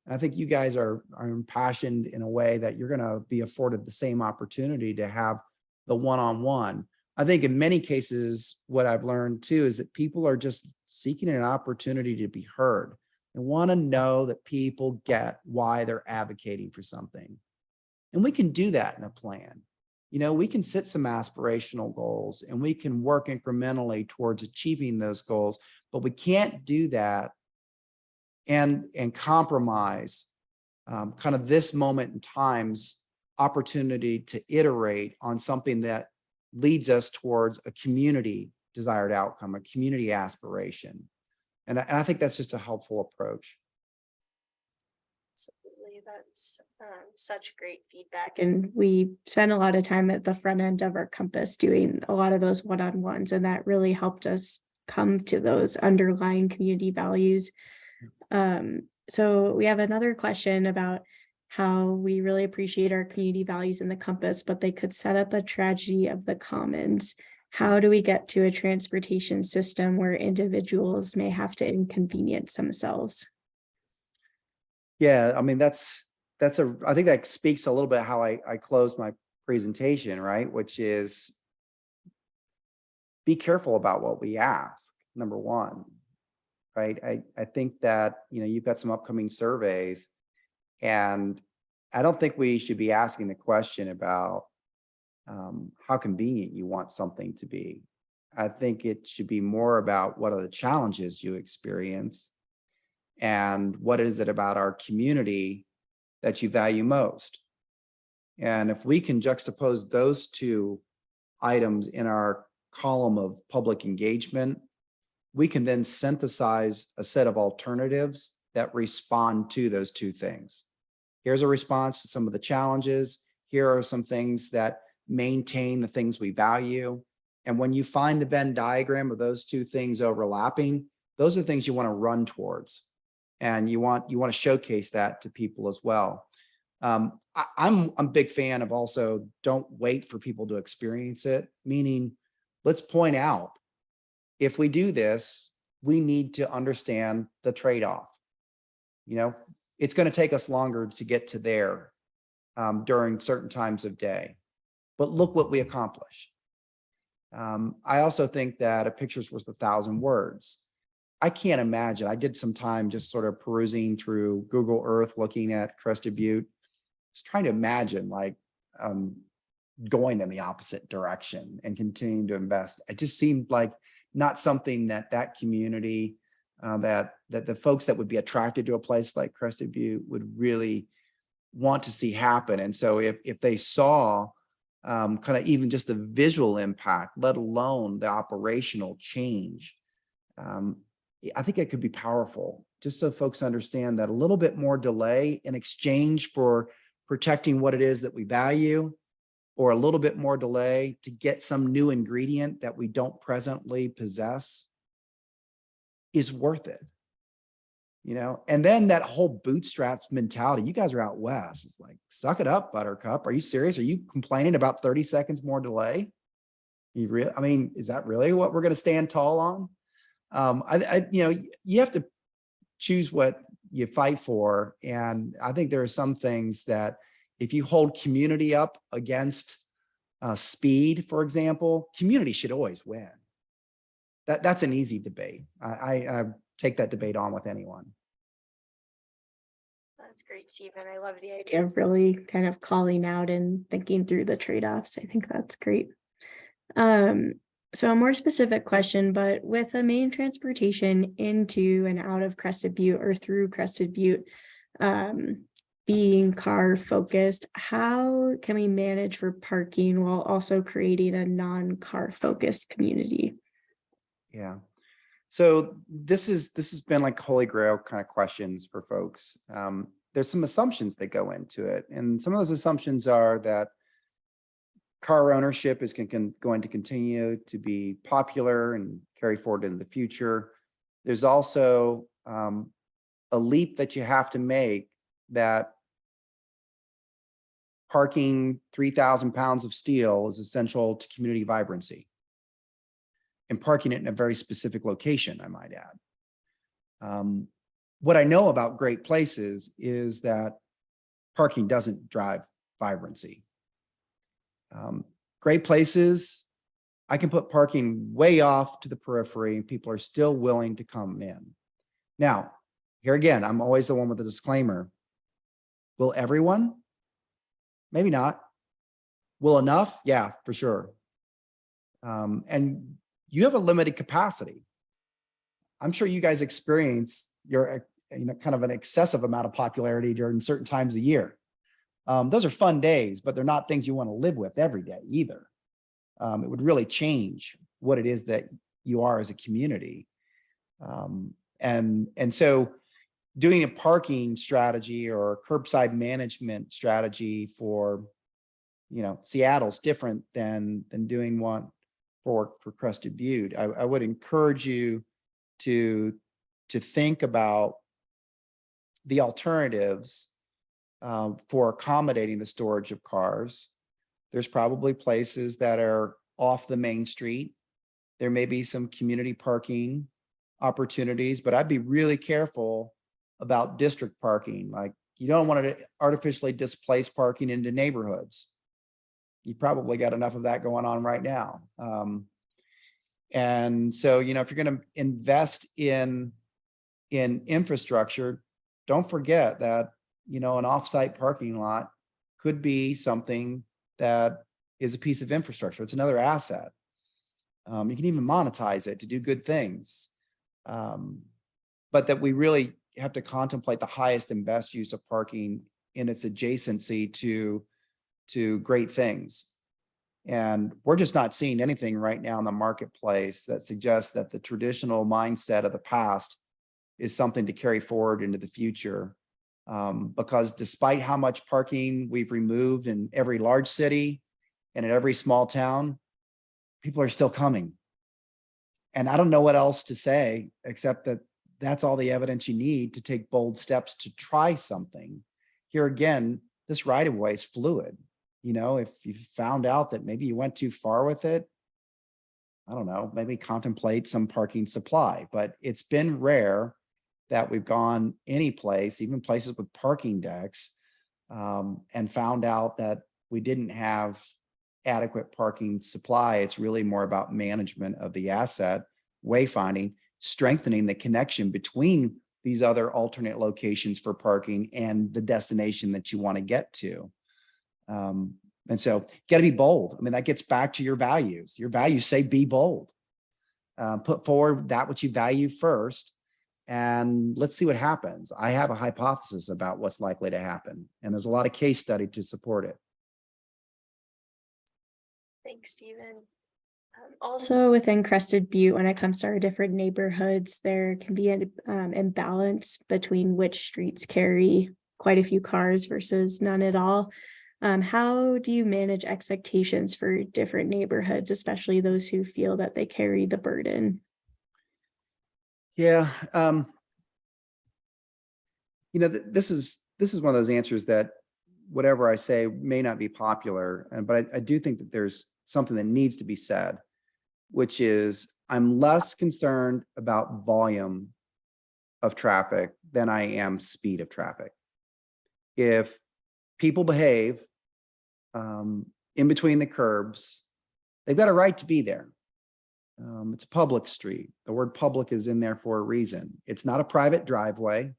And I think you guys are impassioned in a way that you're going to be afforded the same opportunity to have the one-on-one. I think in many cases, what I've learned too is that people are just seeking an opportunity to be heard and want to know that people get why they're advocating for something. And we can do that in a plan. we can set some aspirational goals and we can work incrementally towards achieving those goals, but we can't do that and compromise kind of this moment in time's opportunity to iterate on something that leads us towards a community desired outcome, a community aspiration. And I think that's just a helpful approach. Absolutely. That's such great feedback. And we spend a lot of time at the front end of our compass doing a lot of those one-on-ones, and that really helped us come to those underlying community values. So we have another question about how we really appreciate our community values in the compass, but they could set up a tragedy of the commons. How do we get to a transportation system where individuals may have to inconvenience themselves? Yeah, I mean, I think that speaks a little bit how I closed my presentation, right? Which is be careful about what we ask, number one, right? I think that, you've got some upcoming surveys, and I don't think we should be asking the question about how convenient you want something to be. I think it should be more about what are the challenges you experience and what is it about our community that you value most. And if we can juxtapose those two items in our column of public engagement, we can then synthesize a set of alternatives that respond to those two things. Here's a response to some of the challenges. Here are some things that maintain the things we value. And when you find the Venn diagram of those two things overlapping, those are things you want to run towards. And you want to showcase that to people as well. I'm a big fan of also don't wait for people to experience it, meaning let's point out, if we do this, we need to understand the trade-off. It's going to take us longer to get to there during certain times of day, but look what we accomplish. I also think that a picture's worth 1,000 words. I can't imagine. I did some time just sort of perusing through Google Earth, looking at Crested Butte, just trying to imagine going in the opposite direction and continuing to invest. It just seemed like not something that community, that the folks that would be attracted to a place like Crested Butte would really want to see happen. And so if they saw kind of even just the visual impact, let alone the operational change, I think it could be powerful, just so folks understand that a little bit more delay in exchange for protecting what it is that we value, or a little bit more delay to get some new ingredient that we don't presently possess, is worth it. And then that whole bootstraps mentality, you guys are out west. It's like, suck it up, Buttercup. Are you serious? Are you complaining about 30 seconds more delay? Is that really what we're going to stand tall on? You have to choose what you fight for. And I think there are some things that if you hold community up against speed, for example, community should always win. That's an easy debate. I take that debate on with anyone. That's great, Stephen. I love the idea of really kind of calling out and thinking through the trade-offs. I think that's great. So a more specific question, but with the main transportation into and out of Crested Butte or through Crested Butte being car focused, how can we manage for parking while also creating a non-car focused community? Yeah. So this has been like holy grail kind of questions for folks. There's some assumptions that go into it. And some of those assumptions are that car ownership is going to continue to be popular and carry forward into the future. There's also a leap that you have to make, that parking 3,000 pounds of steel is essential to community vibrancy, and parking it in a very specific location, I might add. What I know about great places is that parking doesn't drive vibrancy. Great places, I can put parking way off to the periphery and people are still willing to come in. Now, here again, I'm always the one with the disclaimer. Will everyone? Maybe not. Will enough? Yeah, for sure. And you have a limited capacity. I'm sure you guys experience your, kind of an excessive amount of popularity during certain times of year. Those are fun days, but they're not things you want to live with every day either. It would really change what it is that you are as a community. And so doing a parking strategy or a curbside management strategy for, Seattle's different than doing one for Crested Butte. I would encourage you to think about the alternatives for accommodating the storage of cars. There's probably places that are off the main street. There may be some community parking opportunities, but I'd be really careful about district parking. Like, you don't want to artificially displace parking into neighborhoods. You probably got enough of that going on right now. And so, if you're going to invest in infrastructure, don't forget that, an offsite parking lot could be something that is a piece of infrastructure. It's another asset. You can even monetize it to do good things. But that we really have to contemplate the highest and best use of parking in its adjacency to great things. And we're just not seeing anything right now in the marketplace that suggests that the traditional mindset of the past is something to carry forward into the future. Because despite how much parking we've removed in every large city and in every small town, people are still coming. And I don't know what else to say, except that that's all the evidence you need to take bold steps to try something. Here again, this right-of-way is fluid. If you found out that maybe you went too far with it, I don't know, maybe contemplate some parking supply. But it's been rare that we've gone any place, even places with parking decks, and found out that we didn't have adequate parking supply. It's really more about management of the asset, wayfinding, strengthening the connection between these other alternate locations for parking and the destination that you want to get to. And so you got to be bold. I mean, that gets back to your values. Your values say be bold. Put forward that which you value first, and let's see what happens. I have a hypothesis about what's likely to happen, and there's a lot of case study to support it. Thanks, Stephen. Also within Crested Butte, when it comes to our different neighborhoods, there can be an imbalance between which streets carry quite a few cars versus none at all. How do you manage expectations for different neighborhoods, especially those who feel that they carry the burden? Yeah, this is one of those answers that whatever I say may not be popular, but I do think that there's something that needs to be said, which is I'm less concerned about volume of traffic than I am speed of traffic. If people behave in between the curbs, they've got a right to be there. It's a public street. The word public is in there for a reason. It's not a private driveway.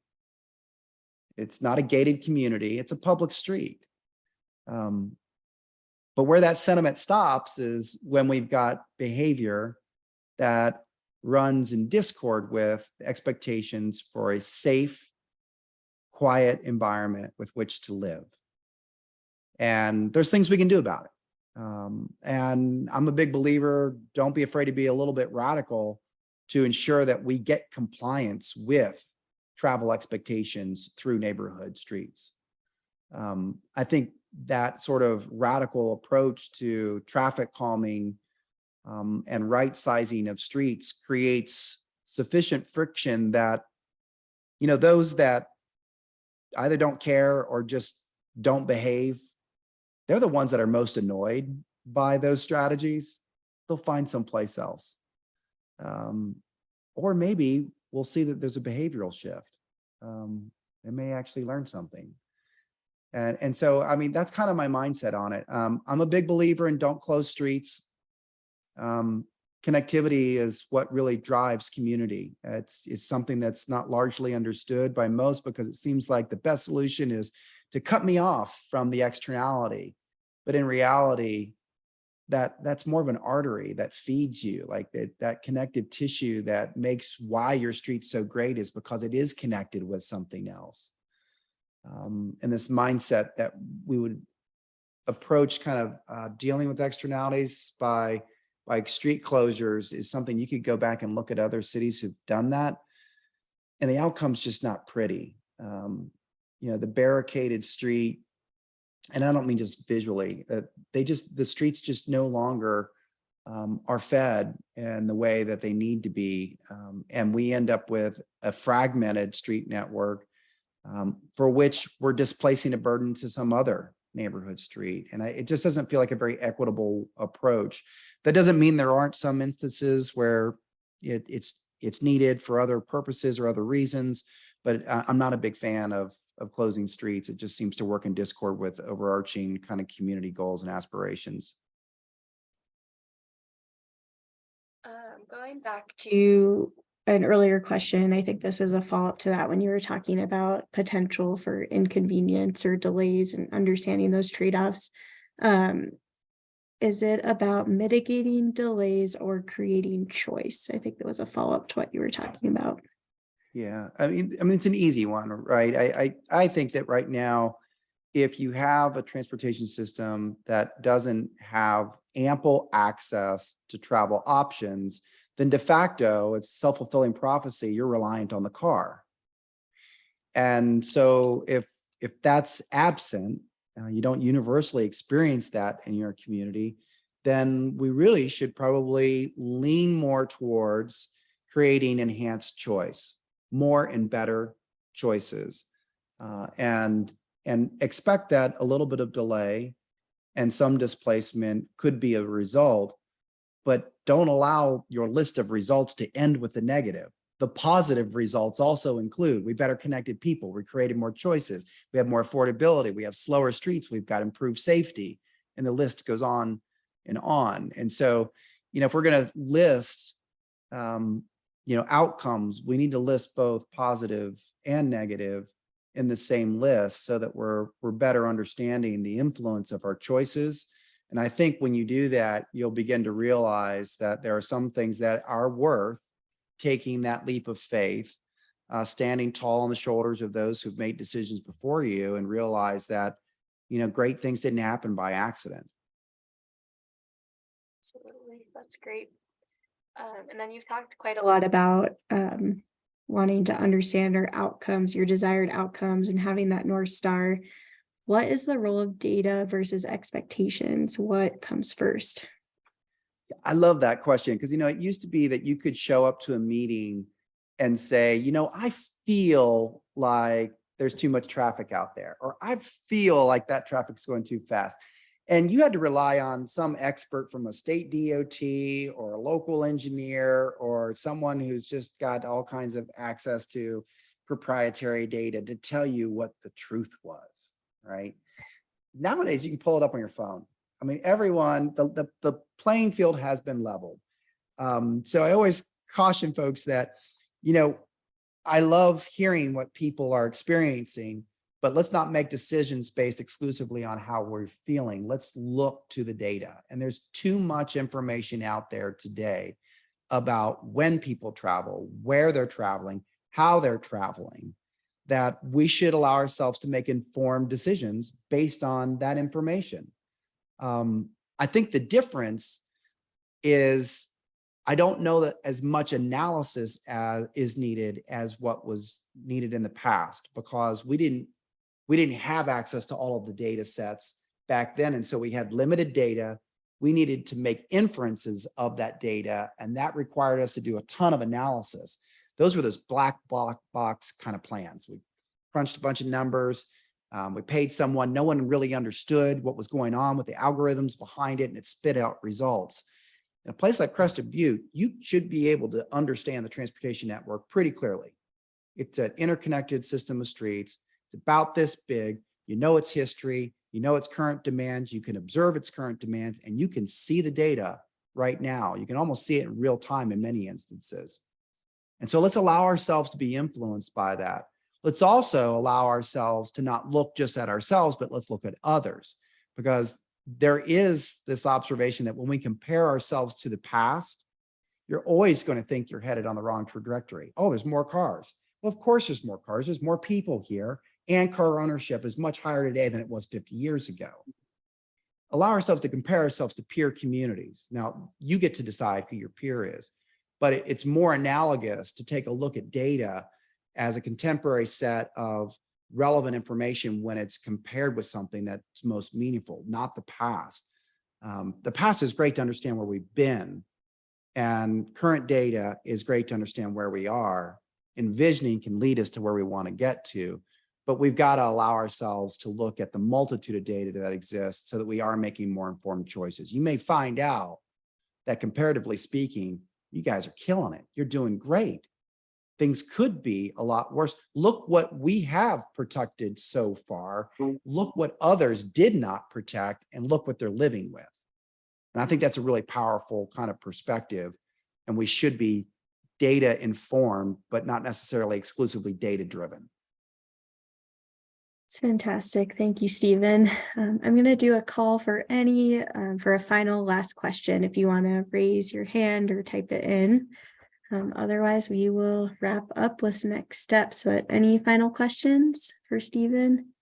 It's not a gated community. It's a public street. But where that sentiment stops is when we've got behavior that runs in discord with expectations for a safe, quiet environment with which to live. And there's things we can do about it. And I'm a big believer, don't be afraid to be a little bit radical to ensure that we get compliance with travel expectations through neighborhood streets. I think that sort of radical approach to traffic calming and right sizing of streets creates sufficient friction that, those that either don't care or just don't behave, they're the ones that are most annoyed by those strategies. They'll find someplace else. Or maybe we'll see that there's a behavioral shift. They may actually learn something. And so, I mean, that's kind of my mindset on it. I'm a big believer in don't close streets. Connectivity is what really drives community. It's something that's not largely understood by most because it seems like the best solution is to cut me off from the externality. But in reality, that's more of an artery that feeds you, like that connective tissue that makes why your street's so great is because it is connected with something else. And this mindset that we would approach kind of dealing with externalities by like street closures is something you could go back and look at other cities who've done that. And the outcome's just not pretty. The barricaded street, and I don't mean just visually, the streets just no longer are fed in the way that they need to be. And we end up with a fragmented street network for which we're displacing a burden to some other neighborhood street. And it just doesn't feel like a very equitable approach. That doesn't mean there aren't some instances where it's needed for other purposes or other reasons, but I'm not a big fan of closing streets. It just seems to work in discord with overarching kind of community goals and aspirations. Going back to an earlier question, I think this is a follow-up to that when you were talking about potential for inconvenience or delays and understanding those trade-offs. Is it about mitigating delays or creating choice? I think that was a follow-up to what you were talking about. Yeah, I mean, it's an easy one, right? I think that right now, if you have a transportation system that doesn't have ample access to travel options, then de facto, it's self-fulfilling prophecy, you're reliant on the car. And so if that's absent, you don't universally experience that in your community, then we really should probably lean more towards creating enhanced choice, more and better choices, and expect that a little bit of delay and some displacement could be a result, but don't allow your list of results to end with the negative. The positive results also include, we better connected people, we created more choices, we have more affordability, we have slower streets, we've got improved safety, and the list goes on and on. And so, if we're going to list, outcomes, we need to list both positive and negative in the same list so that we're better understanding the influence of our choices. And I think when you do that, you'll begin to realize that there are some things that are worth taking that leap of faith, standing tall on the shoulders of those who've made decisions before you, and realize that, great things didn't happen by accident. Absolutely, that's great. And then you've talked quite a lot about wanting to understand our outcomes, your desired outcomes, and having that North Star. What is the role of data versus expectations? What comes first? I love that question because, it used to be that you could show up to a meeting and say, I feel like there's too much traffic out there, or I feel like that traffic's going too fast. And you had to rely on some expert from a state DOT or a local engineer or someone who's just got all kinds of access to proprietary data to tell you what the truth was, right? Nowadays, you can pull it up on your phone. I mean, everyone, the playing field has been leveled. So I always caution folks that, I love hearing what people are experiencing, but let's not make decisions based exclusively on how we're feeling. Let's look to the data. And there's too much information out there today about when people travel, where they're traveling, how they're traveling, that we should allow ourselves to make informed decisions based on that information. I think the difference is I don't know that as much analysis is needed as what was needed in the past, because we didn't have access to all of the data sets back then. And so we had limited data. We needed to make inferences of that data, and that required us to do a ton of analysis. Those were those black box kind of plans. We crunched a bunch of numbers. We paid someone. No one really understood what was going on with the algorithms behind it, and it spit out results. In a place like Crested Butte, you should be able to understand the transportation network pretty clearly. It's an interconnected system of streets. It's about this big. You know its history. You know its current demands. You can observe its current demands, and you can see the data right now. You can almost see it in real time in many instances. And so let's allow ourselves to be influenced by that. Let's also allow ourselves to not look just at ourselves, but let's look at others, because there is this observation that when we compare ourselves to the past, you're always going to think you're headed on the wrong trajectory. Oh, there's more cars. Well, of course there's more cars. There's more people here, and car ownership is much higher today than it was 50 years ago. Allow ourselves to compare ourselves to peer communities. Now, you get to decide who your peer is, but it's more analogous to take a look at data as a contemporary set of relevant information when it's compared with something that's most meaningful, not the past. The past is great to understand where we've been, and current data is great to understand where we are. Envisioning can lead us to where we want to get to, but we've got to allow ourselves to look at the multitude of data that exists so that we are making more informed choices. You may find out that comparatively speaking, you guys are killing it. You're doing great. Things could be a lot worse. Look what we have protected so far. Look what others did not protect, and look what they're living with. And I think that's a really powerful kind of perspective. And we should be data informed, but not necessarily exclusively data driven. It's fantastic. Thank you, Stephen. I'm going to do a call for for a final last question if you want to raise your hand or type it in. Otherwise, we will wrap up with next steps. But any final questions for Stephen?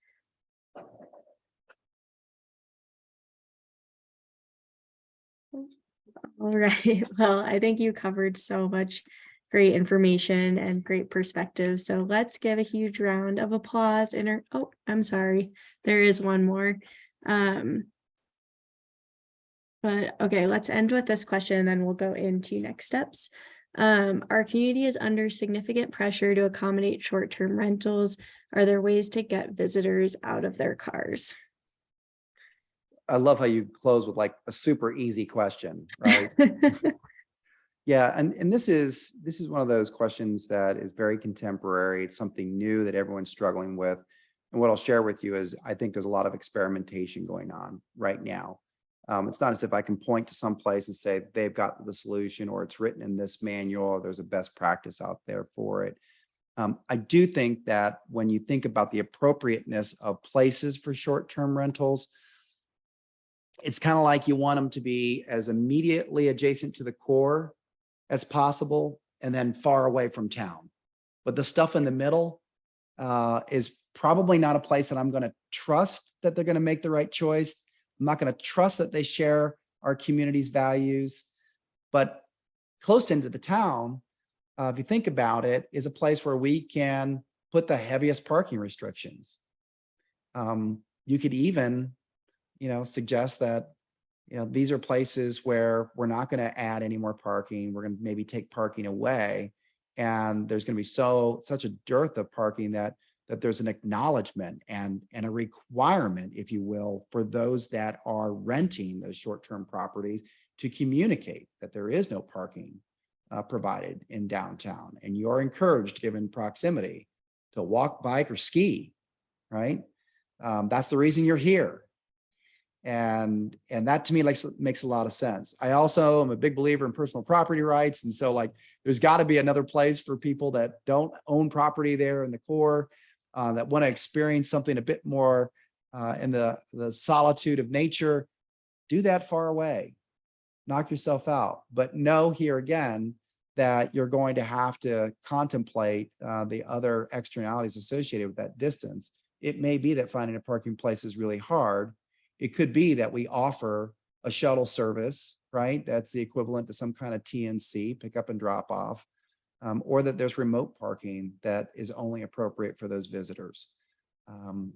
All right. Well, I think you covered so much great information and great perspective. So let's give a huge round of applause. Oh, I'm sorry. There is one more. But okay, let's end with this question, and then we'll go into next steps. Our community is under significant pressure to accommodate short-term rentals. Are there ways to get visitors out of their cars? I love how you close with like a super easy question, right? Yeah, and this is one of those questions that is very contemporary. It's something new that everyone's struggling with. And what I'll share with you is I think there's a lot of experimentation going on right now. It's not as if I can point to some place and say they've got the solution, or it's written in this manual, or there's a best practice out there for it. I do think that when you think about the appropriateness of places for short-term rentals, it's kind of like you want them to be as immediately adjacent to the core as possible, and then far away from town. But the stuff in the middle is probably not a place that I'm going to trust that they're going to make the right choice. I'm not going to trust that they share our community's values. But close into the town, if you think about it, is a place where we can put the heaviest parking restrictions. You could even, suggest that, these are places where we're not going to add any more parking. We're going to maybe take parking away, and there's going to be such a dearth of parking that there's an acknowledgement and a requirement, if you will, for those that are renting those short-term properties to communicate that there is no parking provided in downtown, and you are encouraged, given proximity, to walk, bike, or ski, right? That's the reason you're here. And that to me makes a lot of sense. I also am a big believer in personal property rights. And so there's got to be another place for people that don't own property there in the core, that want to experience something a bit more in the solitude of nature. Do that far away, knock yourself out. But know here again that you're going to have to contemplate the other externalities associated with that distance. It may be that finding a parking place is really hard. It could be that we offer a shuttle service, right? That's the equivalent to some kind of TNC, pick up and drop off, or that there's remote parking that is only appropriate for those visitors.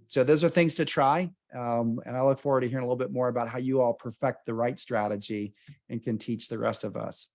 So those are things to try. And I look forward to hearing a little bit more about how you all perfect the right strategy and can teach the rest of us.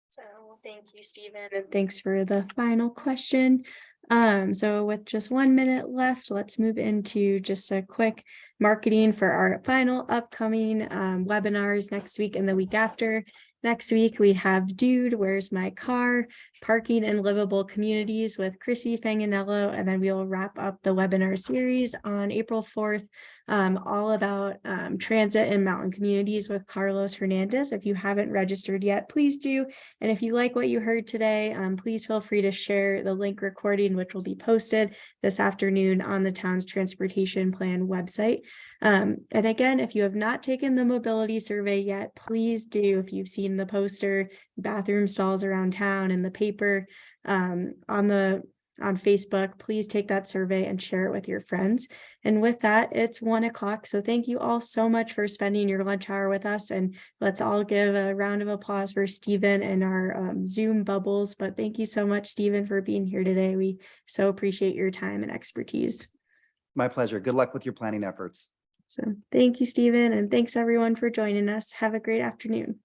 So thank you, Stephen, and thanks for the final question. So with just 1 minute left, let's move into just a quick marketing for our final upcoming webinars next week and the week after. Next week, we have Dude, Where's My Car? Parking in Livable Communities with Chrissy Fanganello. And then we'll wrap up the webinar series on April 4th, all about transit in mountain communities with Carlos Hernandez. If you haven't registered yet, please do. And if you like what you heard today, please feel free to share the link recording, which will be posted this afternoon on the town's transportation plan website. And again, if you have not taken the mobility survey yet, please do. If you've seen the poster, bathroom stalls around town, and the paper on Facebook, please take that survey and share it with your friends. And with that, it's 1 o'clock. So thank you all so much for spending your lunch hour with us. And let's all give a round of applause for Stephen and our Zoom bubbles. But thank you so much, Stephen, for being here today. We so appreciate your time and expertise. My pleasure. Good luck with your planning efforts. So thank you, Stephen, and thanks everyone for joining us. Have a great afternoon.